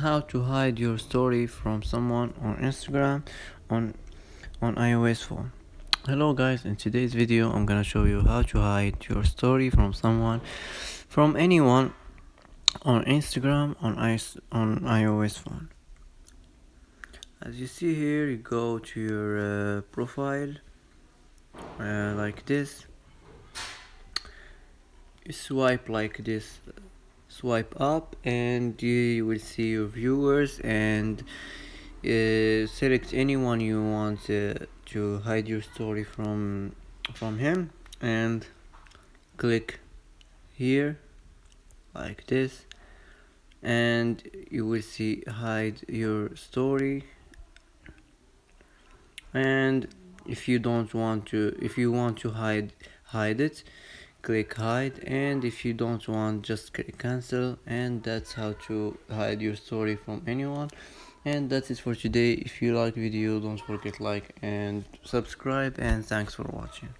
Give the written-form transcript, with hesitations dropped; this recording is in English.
how to hide your story from someone on Instagram on iOS phone. Hello guys, in today's video I'm gonna show you how to hide your story from someone, from anyone on Instagram on iOS phone. As you see here, you go to your profile like this. You swipe like this, swipe up, and you will see your viewers, and select anyone you want to hide your story from him, and click here like this, and you will see hide your story. And if you want to hide it, click hide, and if you don't want, just click cancel. And that's how to hide your story from anyone. And that's it for today. If you like video, don't forget like and subscribe, and thanks for watching.